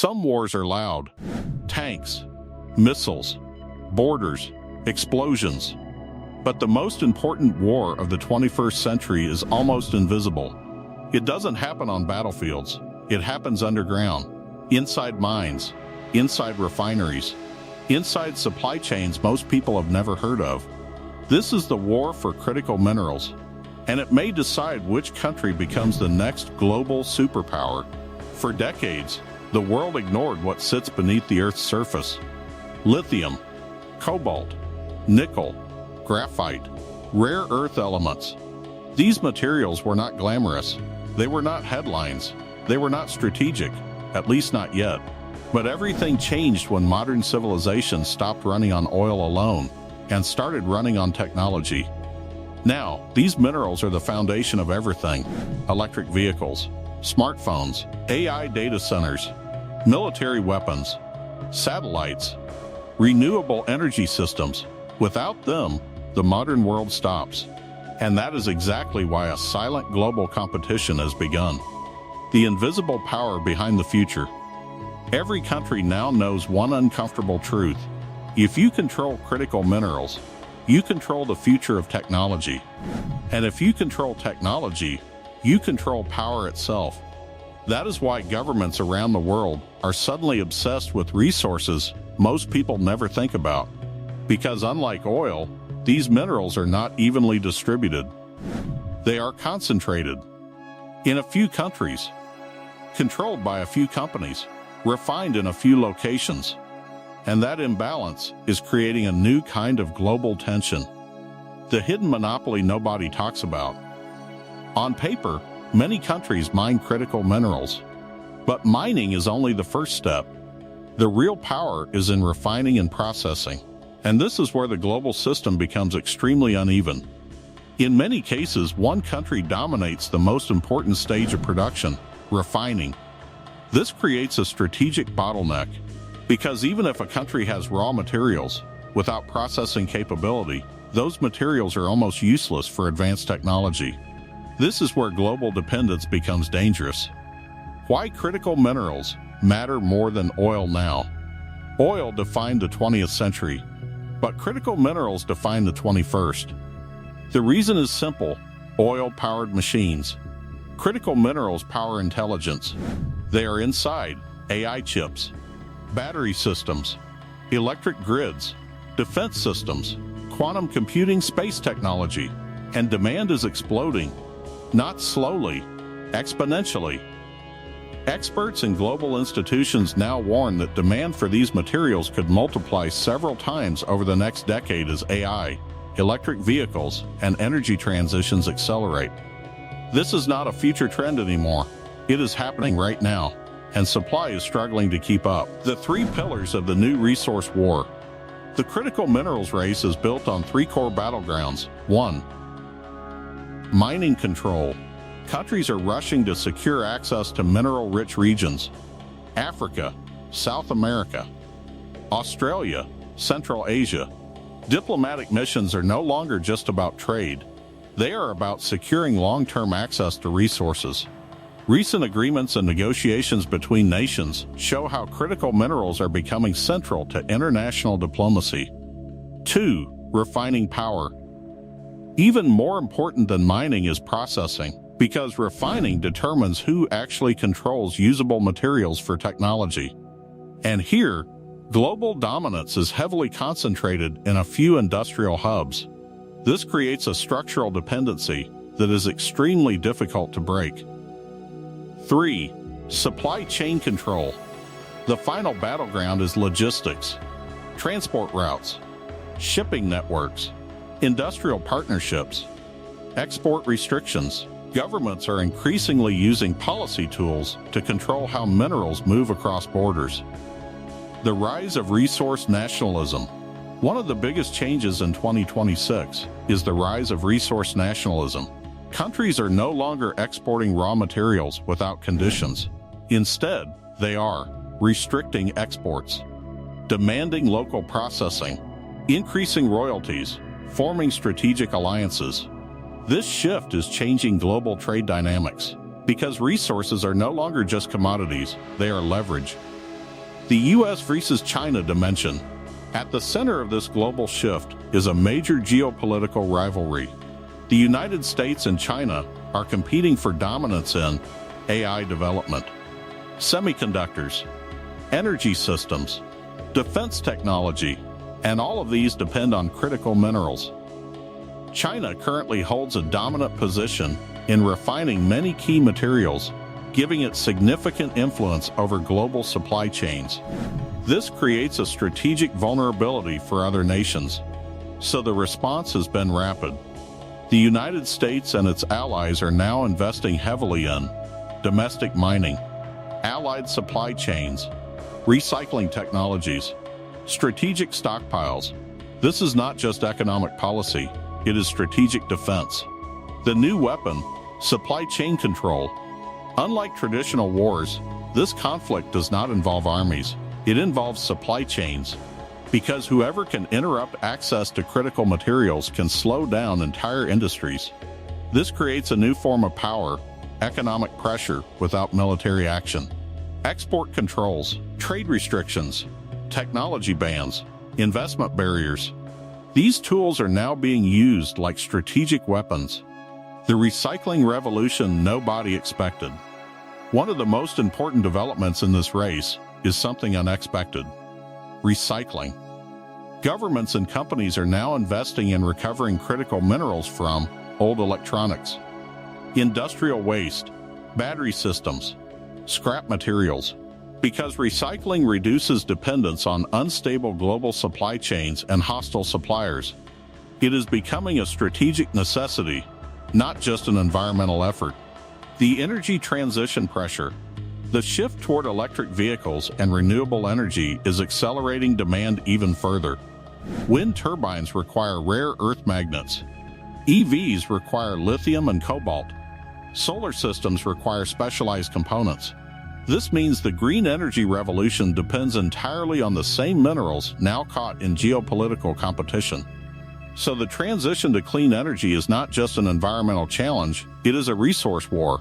Some wars are loud. Tanks, missiles, borders, explosions. But the most important war of the 21st century is almost invisible. It doesn't happen on battlefields. It happens underground, inside mines, inside refineries, inside supply chains most people have never heard of. This is the war for critical minerals, and it may decide which country becomes the next global superpower. For decades, the world ignored what sits beneath the Earth's surface. Lithium, cobalt, nickel, graphite, rare earth elements. These materials were not glamorous. They were not headlines. They were not strategic, at least not yet. But everything changed when modern civilization stopped running on oil alone and started running on technology. Now, these minerals are the foundation of everything: electric vehicles, smartphones, AI data centers, military weapons, satellites, renewable energy systems. Without them, the modern world stops. And that is exactly why a silent global competition has begun. The invisible power behind the future. Every country now knows one uncomfortable truth. If you control critical minerals, you control the future of technology. And if you control technology, you control power itself. That is why governments around the world are suddenly obsessed with resources most people never think about. Because unlike oil, these minerals are not evenly distributed. They are concentrated in a few countries, controlled by a few companies, refined in a few locations. And that imbalance is creating a new kind of global tension. The hidden monopoly nobody talks about. On paper, many countries mine critical minerals. But mining is only the first step. The real power is in refining and processing. And this is where the global system becomes extremely uneven. In many cases, one country dominates the most important stage of production, refining. This creates a strategic bottleneck, because even if a country has raw materials, without processing capability, those materials are almost useless for advanced technology. This is where global dependence becomes dangerous. Why critical minerals matter more than oil now? Oil defined the 20th century, but critical minerals define the 21st. The reason is simple: oil-powered machines. Critical minerals power intelligence. They are inside AI chips, battery systems, electric grids, defense systems, quantum computing, space technology. And demand is exploding, not slowly, exponentially. Experts and global institutions now warn that demand for these materials could multiply several times over the next decade as AI, electric vehicles, and energy transitions accelerate. This is not a future trend anymore. It is happening right now, and supply is struggling to keep up. The three pillars of the new resource war. The critical minerals race is built on three core battlegrounds. 1. Mining control. Countries are rushing to secure access to mineral-rich regions. Africa, South America, Australia, Central Asia. Diplomatic missions are no longer just about trade. They are about securing long-term access to resources. Recent agreements and negotiations between nations show how critical minerals are becoming central to international diplomacy. 2. Refining power. Even more important than mining is processing, because refining determines who actually controls usable materials for technology. And here, global dominance is heavily concentrated in a few industrial hubs. This creates a structural dependency that is extremely difficult to break. 3. Supply chain control. The final battleground is logistics, transport routes, shipping networks, industrial partnerships, export restrictions. Governments are increasingly using policy tools to control how minerals move across borders. The rise of resource nationalism. One of the biggest changes in 2026 is the rise of resource nationalism. Countries are no longer exporting raw materials without conditions. Instead, they are restricting exports, demanding local processing, increasing royalties, forming strategic alliances. This shift is changing global trade dynamics, because resources are no longer just commodities, they are leverage. The US versus China dimension. At the center of this global shift is a major geopolitical rivalry. The United States and China are competing for dominance in AI development, semiconductors, energy systems, defense technology, and all of these depend on critical minerals. China currently holds a dominant position in refining many key materials, giving it significant influence over global supply chains. This creates a strategic vulnerability for other nations, so the response has been rapid. The United States and its allies are now investing heavily in domestic mining, allied supply chains, recycling technologies, strategic stockpiles. This is not just economic policy, it is strategic defense. The new weapon, supply chain control. Unlike traditional wars, this conflict does not involve armies. It involves supply chains, because whoever can interrupt access to critical materials can slow down entire industries. This creates a new form of power, economic pressure without military action. Export controls, trade restrictions, technology bans, investment barriers. These tools are now being used like strategic weapons. The recycling revolution nobody expected. One of the most important developments in this race is something unexpected: recycling. Governments and companies are now investing in recovering critical minerals from old electronics, industrial waste, battery systems, scrap materials. Because recycling reduces dependence on unstable global supply chains and hostile suppliers, it is becoming a strategic necessity, not just an environmental effort. The energy transition pressure. The shift toward electric vehicles and renewable energy is accelerating demand even further. Wind turbines require rare earth magnets. EVs require lithium and cobalt. Solar systems require specialized components. This means the green energy revolution depends entirely on the same minerals now caught in geopolitical competition. So the transition to clean energy is not just an environmental challenge, it is a resource war.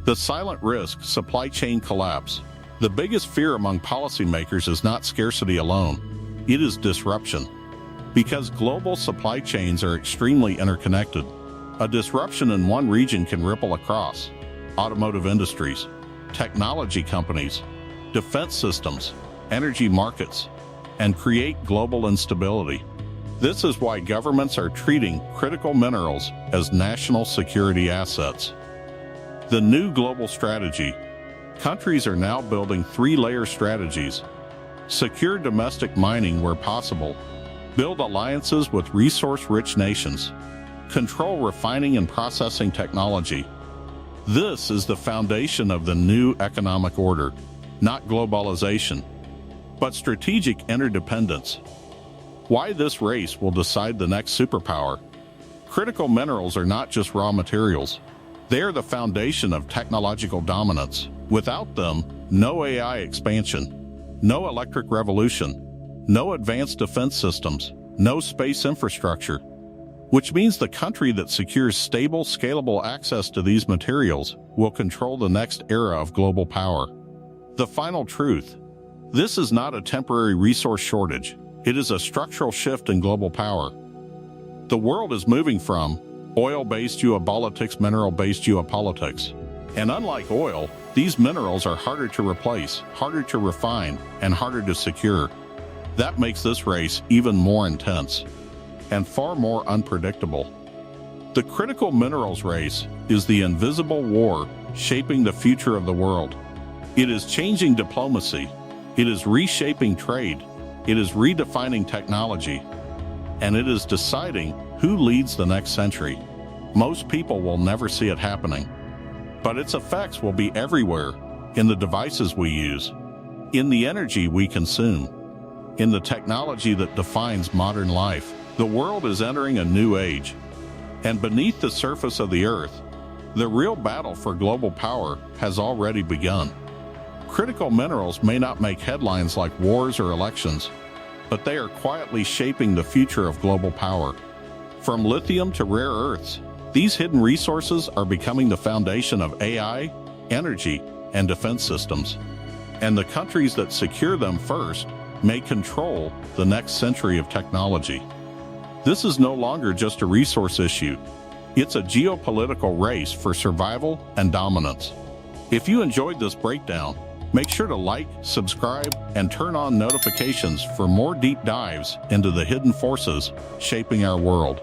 The silent risk, supply chain collapse. The biggest fear among policymakers is not scarcity alone, it is disruption. Because global supply chains are extremely interconnected, a disruption in one region can ripple across automotive industries, technology companies, defense systems, energy markets, and create global instability. This is why governments are treating critical minerals as national security assets. The new global strategy. Countries are now building three-layer strategies. Secure domestic mining where possible. Build alliances with resource-rich nations. Control refining and processing technology. This is the foundation of the new economic order, not globalization, but strategic interdependence. Why this race will decide the next superpower. Critical minerals are not just raw materials. They are the foundation of technological dominance. Without them, no AI expansion, no electric revolution, no advanced defense systems, no space infrastructure. Which means the country that secures stable, scalable access to these materials will control the next era of global power. The final truth. This is not a temporary resource shortage. It is a structural shift in global power. The world is moving from oil-based geopolitics, mineral-based geopolitics. And unlike oil, these minerals are harder to replace, harder to refine, and harder to secure. That makes this race even more intense and far more unpredictable. The critical minerals race is the invisible war shaping the future of the world. It is changing diplomacy. It is reshaping trade. It is redefining technology. And it is deciding who leads the next century. Most people will never see it happening. But its effects will be everywhere, in the devices we use, in the energy we consume, in the technology that defines modern life. The world is entering a new age. And beneath the surface of the Earth, the real battle for global power has already begun. Critical minerals may not make headlines like wars or elections, but they are quietly shaping the future of global power. From lithium to rare earths, these hidden resources are becoming the foundation of AI, energy, and defense systems. and the countries that secure them first may control the next century of technology. This is no longer just a resource issue. It's a geopolitical race for survival and dominance. If you enjoyed this breakdown, make sure to like, subscribe, and turn on notifications for more deep dives into the hidden forces shaping our world.